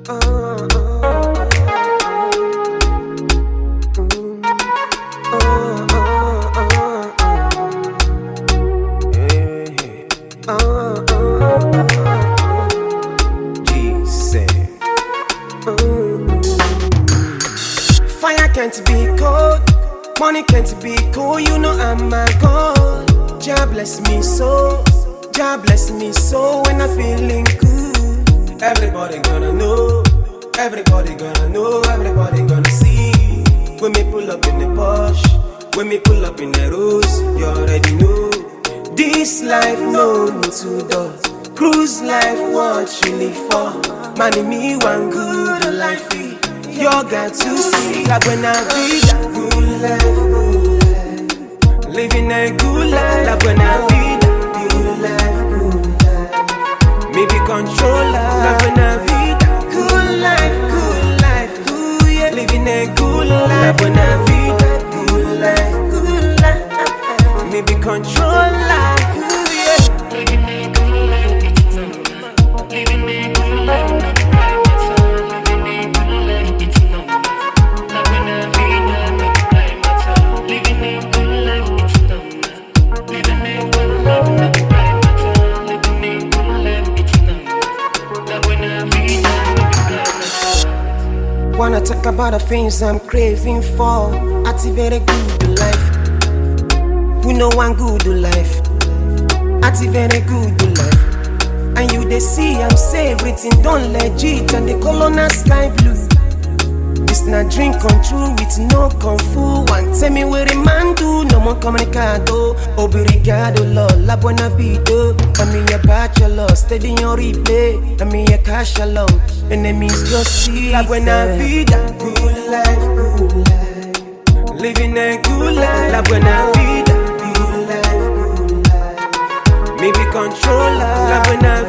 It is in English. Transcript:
Fire can't be cold, money can't be cool. You know I'm my God. Jah bless me so, Jah bless me so. When I'm feeling good, everybody gonna know, everybody gonna know, everybody gonna see. When me pull up in the Porsche, when me pull up in the Rose, you already know. This life no need to do. Cruise life, what you live for? Money me one good life. You got to see like when I be that good life, good life. Living a good life, like when I be that good life, good life. Maybe controller, like when I be that good life, ooh yeah. Living a good life, when I be that good life. Maybe controller, ooh yeah. Living a good life, living a good life. Wanna talk about the things I'm craving for. Activate a good life. We know one good life. Activate a good life. And you they see I'm say everything don't legit. And the color sky blue. This not drink control with no kung fu. One tell me where the man do. No more comunicado. Obrigado Lord, la buena vida. I mean your bachelor, steady your replay. I mean your cash alone. Enemies just see like when I be that good life, good life. Living a good life, like when I be that good life, good life. Maybe controller, like when I